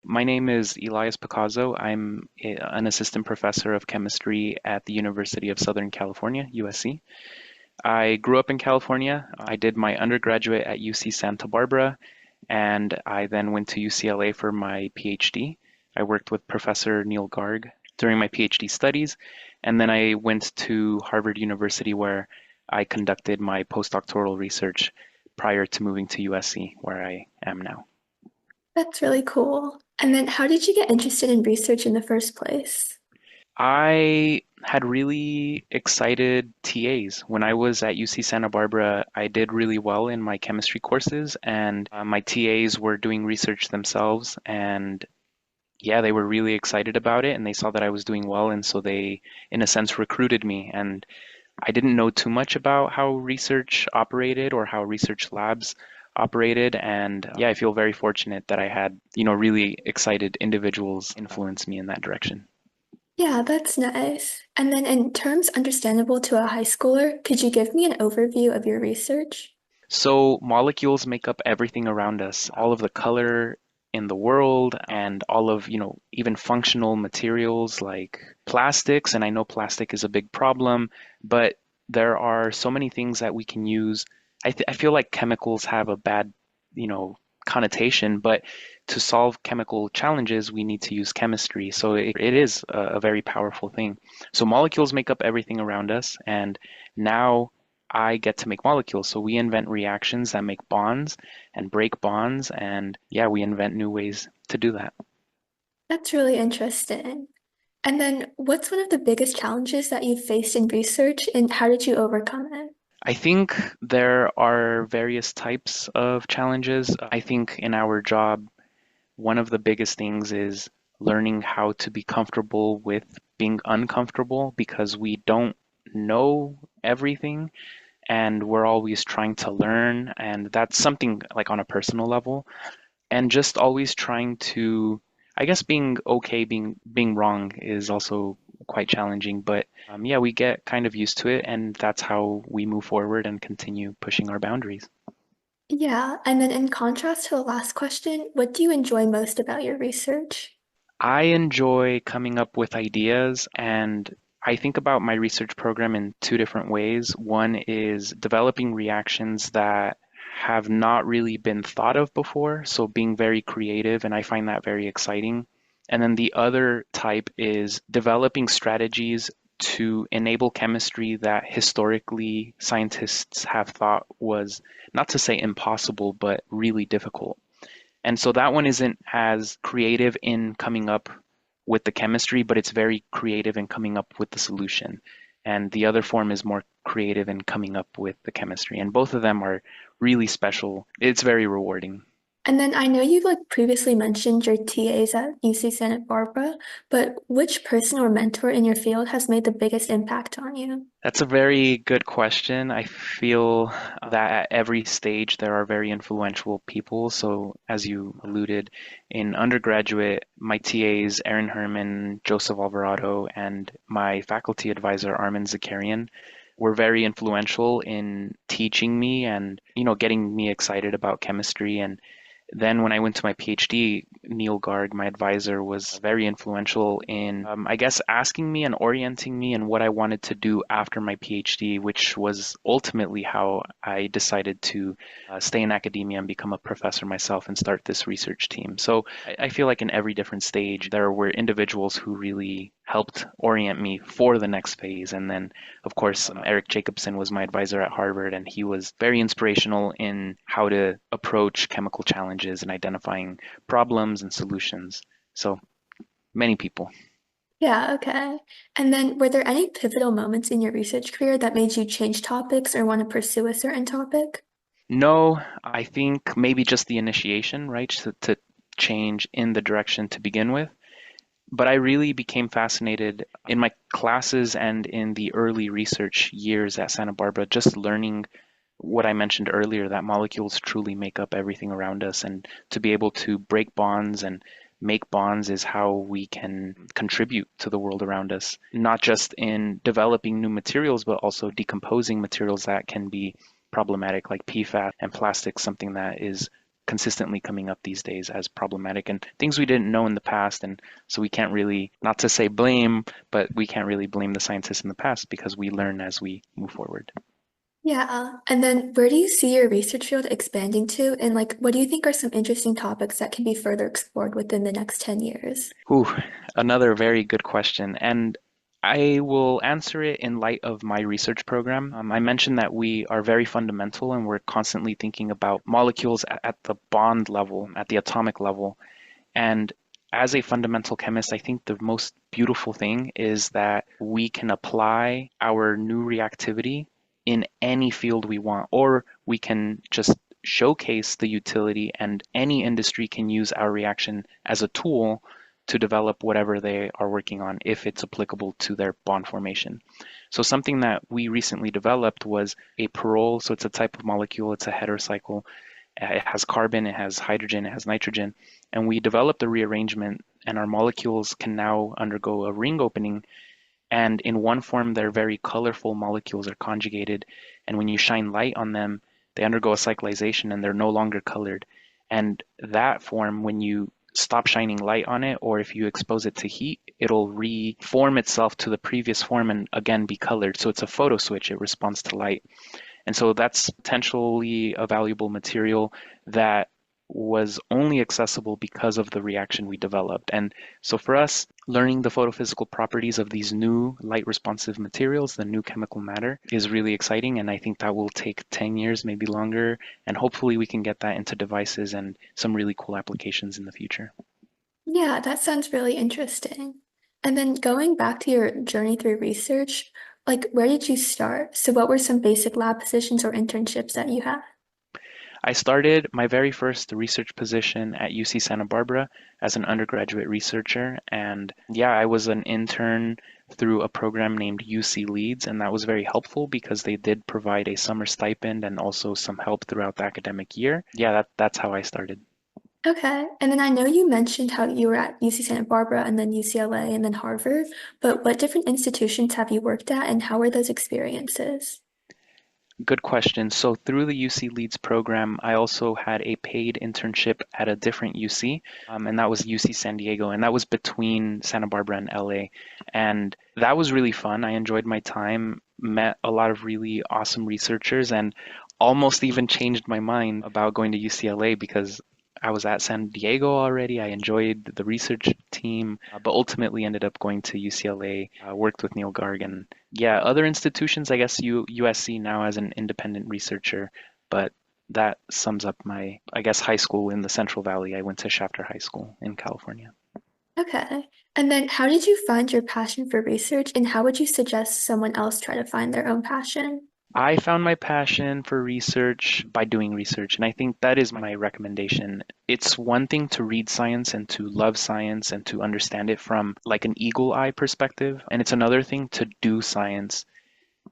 My name is Elias Picazo. An assistant professor of chemistry at the University of Southern California, USC. I grew up in California. I did my undergraduate at UC Santa Barbara, and I then went to UCLA for my PhD. I worked with Professor Neil Garg during my PhD studies, and then I went to Harvard University where I conducted my postdoctoral research prior to moving to USC, where I am now. That's really cool. And then how did you get interested in research in the first place? I had really excited TAs. When I was at UC Santa Barbara, I did really well in my chemistry courses, and my TAs were doing research themselves. And yeah, they were really excited about it, and they saw that I was doing well, and so they, in a sense, recruited me. And I didn't know too much about how research operated or how research labs operated. And yeah, I feel very fortunate that I had, really excited individuals influence me in that direction. Yeah, that's nice. And then in terms understandable to a high schooler, could you give me an overview of your research? So molecules make up everything around us, all of the color in the world and all of, even functional materials like plastics. And I know plastic is a big problem, but there are so many things that we can use. I feel like chemicals have a bad, you know, connotation, but to solve chemical challenges, we need to use chemistry. So it is a very powerful thing. So molecules make up everything around us, and now I get to make molecules. So we invent reactions that make bonds and break bonds. And yeah, we invent new ways to do that. That's really interesting. And then what's one of the biggest challenges that you've faced in research and how did you overcome it? I think there are various types of challenges. I think in our job, one of the biggest things is learning how to be comfortable with being uncomfortable because we don't know everything and we're always trying to learn. And that's something like on a personal level. And just always trying to, I guess being okay being wrong is also quite challenging, but yeah, we get kind of used to it, and that's how we move forward and continue pushing our boundaries. Yeah, and then in contrast to the last question, what do you enjoy most about your research? I enjoy coming up with ideas, and I think about my research program in two different ways. One is developing reactions that have not really been thought of before, so being very creative, and I find that very exciting. And then the other type is developing strategies to enable chemistry that historically scientists have thought was, not to say impossible, but really difficult. And so that one isn't as creative in coming up with the chemistry, but it's very creative in coming up with the solution. And the other form is more creative in coming up with the chemistry. And both of them are really special. It's very rewarding. And then I know you previously mentioned your TAs at UC Santa Barbara, but which person or mentor in your field has made the biggest impact on you? That's a very good question. I feel that at every stage there are very influential people. So, as you alluded, in undergraduate, my TAs, Aaron Herman, Joseph Alvarado, and my faculty advisor, Armin Zakarian, were very influential in teaching me and, getting me excited about chemistry. And then when I went to my PhD, Neil Garg, my advisor, was very influential in, I guess, asking me and orienting me in what I wanted to do after my PhD, which was ultimately how I decided to stay in academia and become a professor myself and start this research team. So I feel like in every different stage, there were individuals who really helped orient me for the next phase. And then, of course, Eric Jacobson was my advisor at Harvard, and he was very inspirational in how to approach chemical challenges and identifying problems and solutions. So many people. Yeah, okay. And then were there any pivotal moments in your research career that made you change topics or want to pursue a certain topic? No, I think maybe just the initiation, right? To change in the direction to begin with. But I really became fascinated in my classes and in the early research years at Santa Barbara, just learning what I mentioned earlier, that molecules truly make up everything around us. And to be able to break bonds and make bonds is how we can contribute to the world around us, not just in developing new materials, but also decomposing materials that can be problematic, like PFAS and plastics, something that is consistently coming up these days as problematic and things we didn't know in the past. And so we can't really, not to say blame, but we can't really blame the scientists in the past because we learn as we move forward. Yeah. And then where do you see your research field expanding to? And like, what do you think are some interesting topics that can be further explored within the next 10 years? Ooh, another very good question. And I will answer it in light of my research program. I mentioned that we are very fundamental and we're constantly thinking about molecules at the bond level, at the atomic level. And as a fundamental chemist, I think the most beautiful thing is that we can apply our new reactivity in any field we want, or we can just showcase the utility, and any industry can use our reaction as a tool to develop whatever they are working on if it's applicable to their bond formation. So something that we recently developed was a perol. So it's a type of molecule, it's a heterocycle. It has carbon, it has hydrogen, it has nitrogen, and we developed a rearrangement, and our molecules can now undergo a ring opening. And in one form, they're very colorful molecules are conjugated, and when you shine light on them, they undergo a cyclization and they're no longer colored. And that form, when you stop shining light on it, or if you expose it to heat, it'll reform itself to the previous form and again be colored. So it's a photo switch, it responds to light. And so that's potentially a valuable material that was only accessible because of the reaction we developed. And so for us, learning the photophysical properties of these new light responsive materials, the new chemical matter, is really exciting. And I think that will take 10 years, maybe longer. And hopefully we can get that into devices and some really cool applications in the future. Yeah, that sounds really interesting. And then going back to your journey through research, like where did you start? So what were some basic lab positions or internships that you had? I started my very first research position at UC Santa Barbara as an undergraduate researcher. And yeah, I was an intern through a program named UC Leads, and that was very helpful because they did provide a summer stipend and also some help throughout the academic year. Yeah, that's how I started. Okay. And then I know you mentioned how you were at UC Santa Barbara and then UCLA and then Harvard, but what different institutions have you worked at and how were those experiences? Good question. So through the UC Leads program, I also had a paid internship at a different UC, and that was UC San Diego, and that was between Santa Barbara and LA. And that was really fun. I enjoyed my time, met a lot of really awesome researchers, and almost even changed my mind about going to UCLA because I was at San Diego already. I enjoyed the research team, but ultimately ended up going to UCLA, worked with Neil Garg, and yeah, other institutions, I guess USC now as an independent researcher, but that sums up my, I guess, high school in the Central Valley. I went to Shafter High School in California. Okay. And then how did you find your passion for research and how would you suggest someone else try to find their own passion? I found my passion for research by doing research, and I think that is my recommendation. It's one thing to read science and to love science and to understand it from like an eagle eye perspective, and it's another thing to do science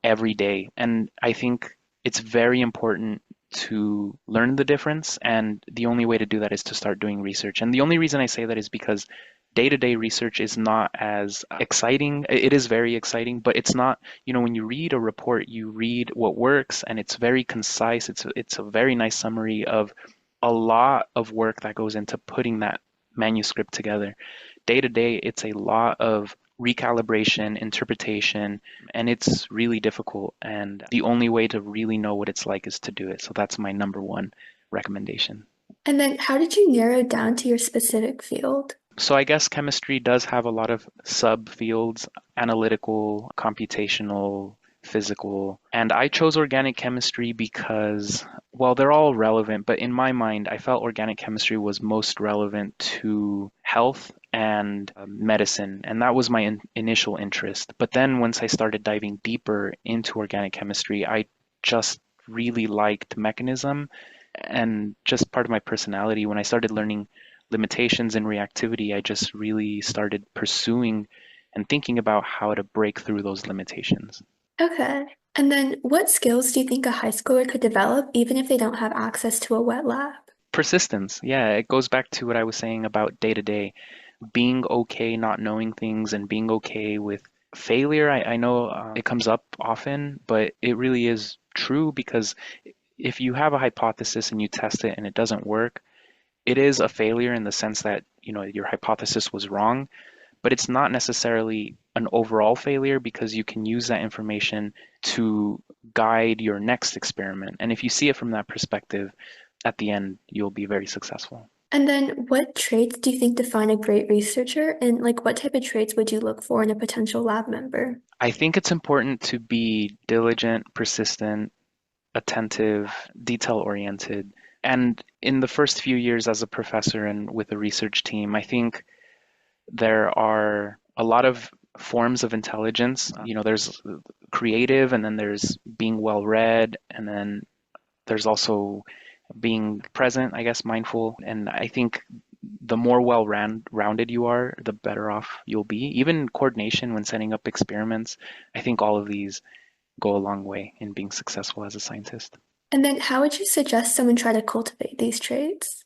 every day. And I think it's very important to learn the difference. And the only way to do that is to start doing research. And the only reason I say that is because day-to-day research is not as exciting. It is very exciting, but it's not, when you read a report, you read what works and it's very concise. It's a very nice summary of a lot of work that goes into putting that manuscript together. Day to day, it's a lot of recalibration, interpretation, and it's really difficult. And the only way to really know what it's like is to do it. So that's my number one recommendation. And then how did you narrow down to your specific field? So I guess chemistry does have a lot of subfields, analytical, computational, physical. And I chose organic chemistry because, well, they're all relevant, but in my mind, I felt organic chemistry was most relevant to health and medicine. And that was my initial interest. But then once I started diving deeper into organic chemistry, I just really liked mechanism and just part of my personality. When I started learning limitations in reactivity, I just really started pursuing and thinking about how to break through those limitations. Okay. And then what skills do you think a high schooler could develop even if they don't have access to a wet lab? Persistence, yeah, it goes back to what I was saying about day to day, being okay not knowing things and being okay with failure. I know it comes up often, but it really is true because if you have a hypothesis and you test it and it doesn't work, it is a failure in the sense that, your hypothesis was wrong, but it's not necessarily an overall failure because you can use that information to guide your next experiment. And if you see it from that perspective, at the end, you'll be very successful. And then what traits do you think define a great researcher? And like what type of traits would you look for in a potential lab member? I think it's important to be diligent, persistent, attentive, detail oriented. And in the first few years as a professor and with a research team, I think there are a lot of forms of intelligence. There's creative, and then there's being well read, and then there's also being present, I guess, mindful. And I think the more rounded you are, the better off you'll be. Even coordination when setting up experiments, I think all of these go a long way in being successful as a scientist. And then how would you suggest someone try to cultivate these traits?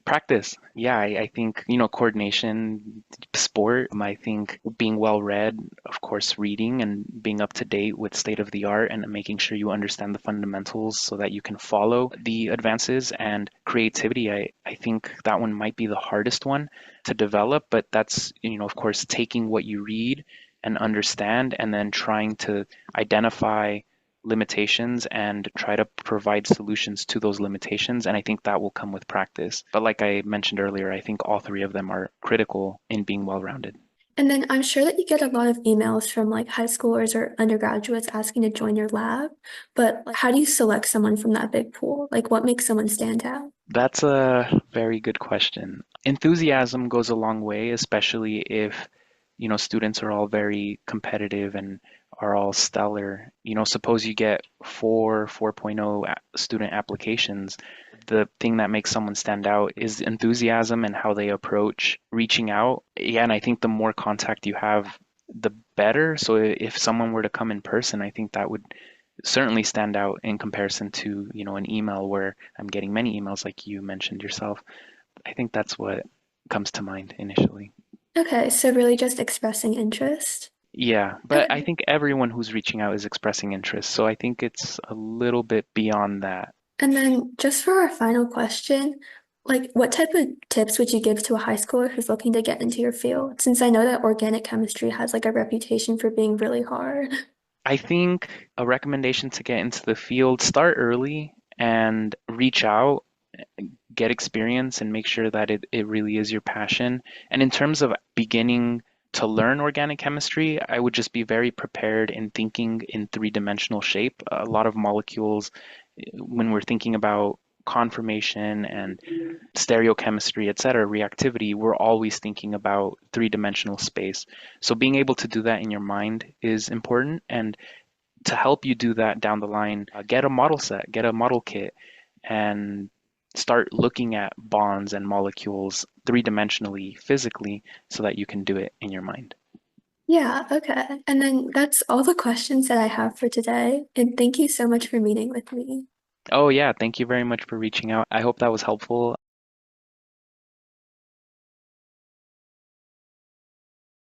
Practice. Yeah, I think, coordination, sport. I think being well read, of course, reading and being up to date with state of the art and making sure you understand the fundamentals so that you can follow the advances, and creativity. I think that one might be the hardest one to develop, but that's, of course, taking what you read and understand and then trying to identify limitations and try to provide solutions to those limitations. And I think that will come with practice. But like I mentioned earlier, I think all three of them are critical in being well rounded. And then I'm sure that you get a lot of emails from like high schoolers or undergraduates asking to join your lab, but like, how do you select someone from that big pool? Like what makes someone stand out? That's a very good question. Enthusiasm goes a long way, especially if, students are all very competitive and are all stellar. Suppose you get 4.0 student applications. The thing that makes someone stand out is enthusiasm and how they approach reaching out. Yeah, and I think the more contact you have, the better. So if someone were to come in person, I think that would certainly stand out in comparison to, an email where I'm getting many emails like you mentioned yourself. I think that's what comes to mind initially. Okay, so really just expressing interest. Yeah, but I Okay. think everyone who's reaching out is expressing interest. So I think it's a little bit beyond that. And then just for our final question, like what type of tips would you give to a high schooler who's looking to get into your field? Since I know that organic chemistry has like a reputation for being really hard. I think a recommendation to get into the field, start early and reach out, get experience, and make sure that it really is your passion. And in terms of beginning to learn organic chemistry, I would just be very prepared in thinking in three-dimensional shape. A lot of molecules, when we're thinking about conformation and stereochemistry, et cetera, reactivity, we're always thinking about three-dimensional space. So being able to do that in your mind is important. And to help you do that down the line, get a model set, get a model kit, and start looking at bonds and molecules three-dimensionally, physically, so that you can do it in your mind. Yeah, okay. And then that's all the questions that I have for today. And thank you so much for meeting with me. Oh, yeah, thank you very much for reaching out. I hope that was helpful.